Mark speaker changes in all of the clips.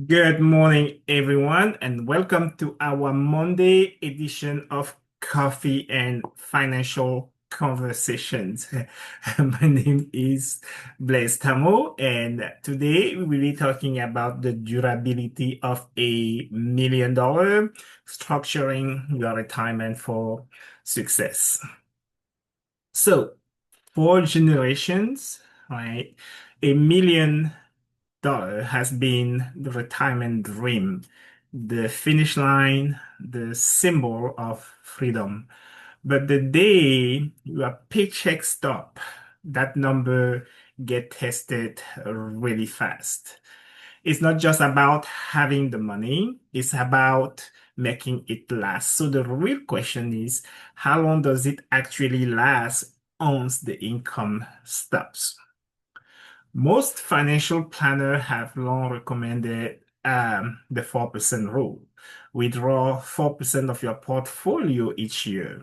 Speaker 1: Good morning, everyone, and welcome to our Monday edition of Coffee and Financial Conversations. My name is Blaise Tamo, and today we will be talking about the durability of $1 million, structuring your retirement for success. So, for generations, right, $1 million has been the retirement dream, the finish line, the symbol of freedom. But the day your paycheck stop, that number get tested really fast. It's not just about having the money, it's about making it last. So the real question is, how long does it actually last once the income stops? Most financial planners have long recommended the 4% rule. Withdraw 4% of your portfolio each year.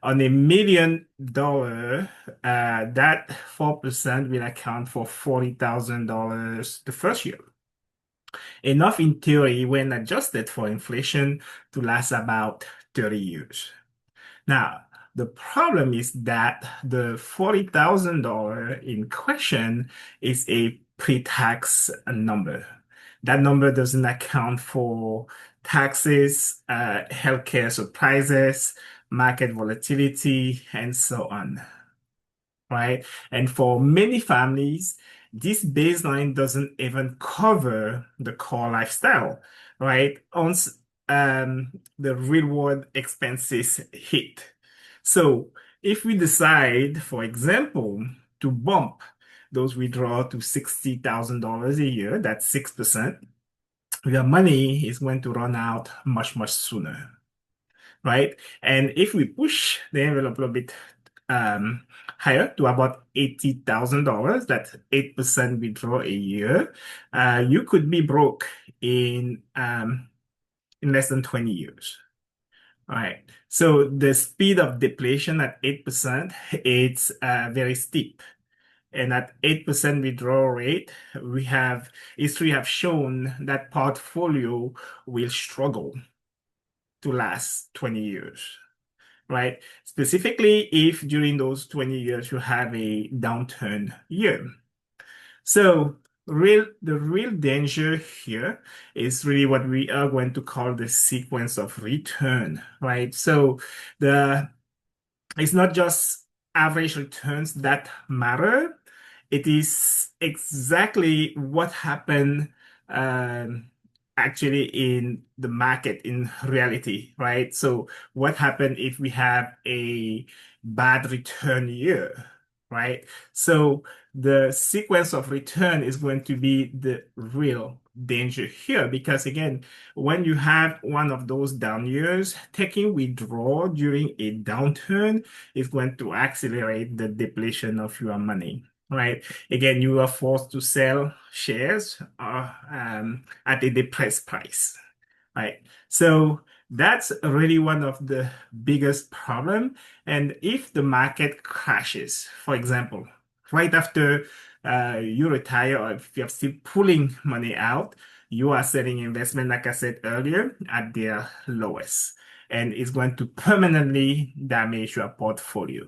Speaker 1: On $1 million, that 4% will account for $40,000 the first year. Enough in theory when adjusted for inflation to last about 30 years. Now, the problem is that the $40,000 in question is a pre-tax number. That number doesn't account for taxes, healthcare surprises, market volatility, and so on, right? And for many families, this baseline doesn't even cover the core lifestyle, right? Once the real world expenses hit. So if we decide, for example, to bump those withdrawals to $60,000 a year, that's 6%, your money is going to run out much, much sooner, right? And if we push the envelope a little bit um, higher to about $80,000, that's 8% withdrawal a year, you could be broke in less than 20 years. Right. So the speed of depletion at 8%, it's very steep. And at 8% withdrawal rate, history have shown that portfolio will struggle to last 20 years, right? Specifically, if during those 20 years you have a downturn year. So the real danger here is really what we are going to call the sequence of return, right? So the it's not just average returns that matter. It is exactly what happened um, actually in the market in reality, right? So what happened if we have a bad return year, right? So the sequence of return is going to be the real danger here because again, when you have one of those down years, taking withdrawal during a downturn is going to accelerate the depletion of your money, right? Again, you are forced to sell shares at a depressed price, right? So that's really one of the biggest problem. And if the market crashes, for example, right after you retire or if you're still pulling money out, you are selling investment, like I said earlier, at their lowest. And it's going to permanently damage your portfolio.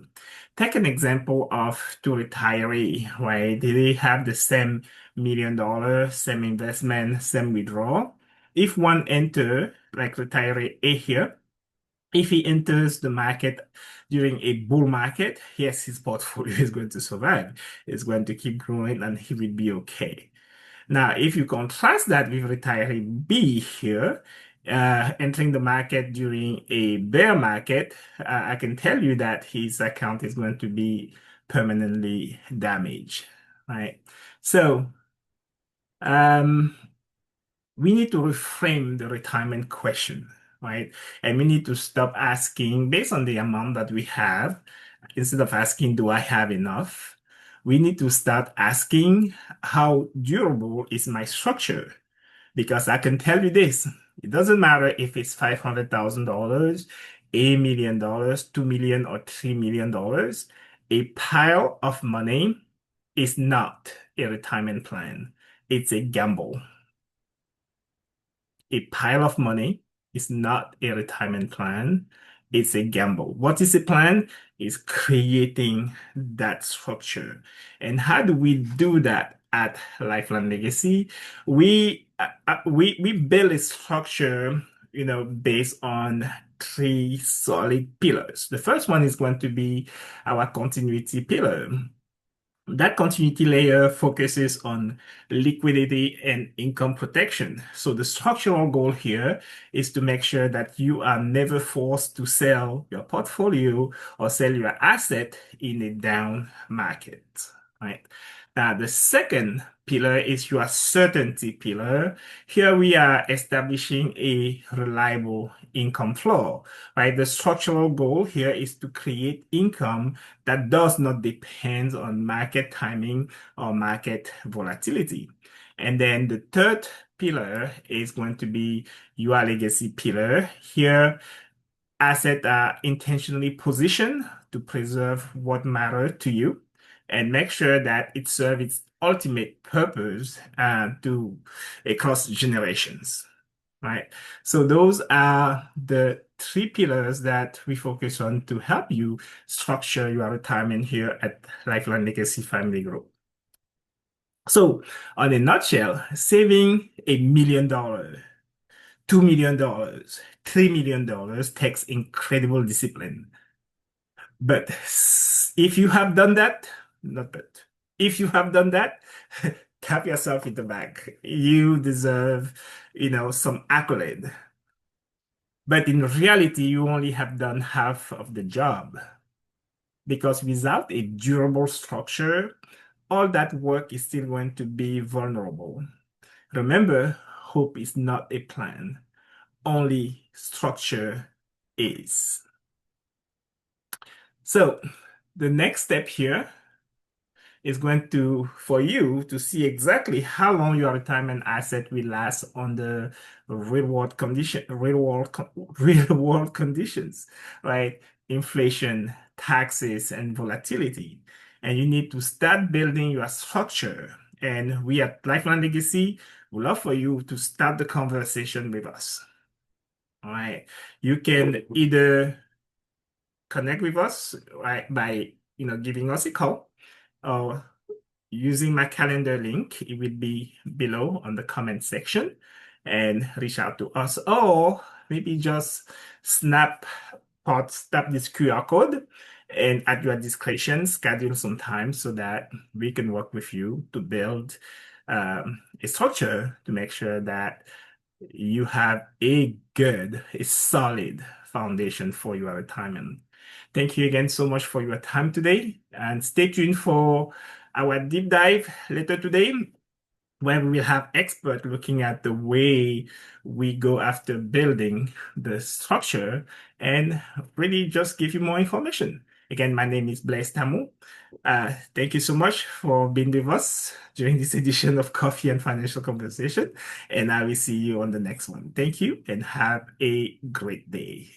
Speaker 1: Take an example of two retiree, right? They have the same $1 million, same investment, same withdrawal. If one enter, like retiree A here, if he enters the market during a bull market, yes, his portfolio is going to survive. It's going to keep growing and he will be okay. Now, if you contrast that with retiree B here, entering the market during a bear market, I can tell you that his account is going to be permanently damaged, right? So, um, we need to reframe the retirement question, right? And we need to stop asking based on the amount that we have, instead of asking, do I have enough? We need to start asking, how durable is my structure? Because I can tell you this, it doesn't matter if it's $500,000, $1 million, 2 million, or $3 million. A pile of money is not a retirement plan. It's a gamble. a pile of money. It's not a retirement plan. It's a gamble. What is a plan? Is creating that structure. And how do we do that at Lifeline Legacy? We build a structure, based on three solid pillars. The first one is going to be our continuity pillar. That continuity layer focuses on liquidity and income protection. So the structural goal here is to make sure that you are never forced to sell your portfolio or sell your asset in a down market, right? Now, the second pillar is your certainty pillar. Here we are establishing a reliable income flow, right? The structural goal here is to create income that does not depend on market timing or market volatility. And then the third pillar is going to be your legacy pillar. Here, assets are intentionally positioned to preserve what matters to you and make sure that it serves its ultimate purpose to across generations, right? So those are the three pillars that we focus on to help you structure your retirement here at Lifeline Legacy Family Group. So, on a nutshell, saving $1 million, $2 million, $3 million takes incredible discipline. But if you have done that, not but if you have done that, tap yourself in the back. You deserve, some accolade. But in reality, you only have done half of the job because without a durable structure, all that work is still going to be vulnerable. Remember, hope is not a plan, only structure is. So, the next step here is going to for you to see exactly how long your retirement asset will last under real world conditions, right? Inflation, taxes, and volatility. And you need to start building your structure. And we at Lifeline Legacy would love for you to start the conversation with us. All right. You can either connect with us, right, by giving us a call or using my calendar link. It will be below on the comment section and reach out to us, or maybe just snap this QR code and at your discretion schedule some time so that we can work with you to build a structure to make sure that you have a solid foundation for your retirement. Thank you again so much for your time today, and stay tuned for our deep dive later today, where we will have experts looking at the way we go after building the structure and really just give you more information. Again, my name is Blaise Tamu. Thank you so much for being with us during this edition of Coffee and Financial Conversation, and I will see you on the next one. Thank you and have a great day.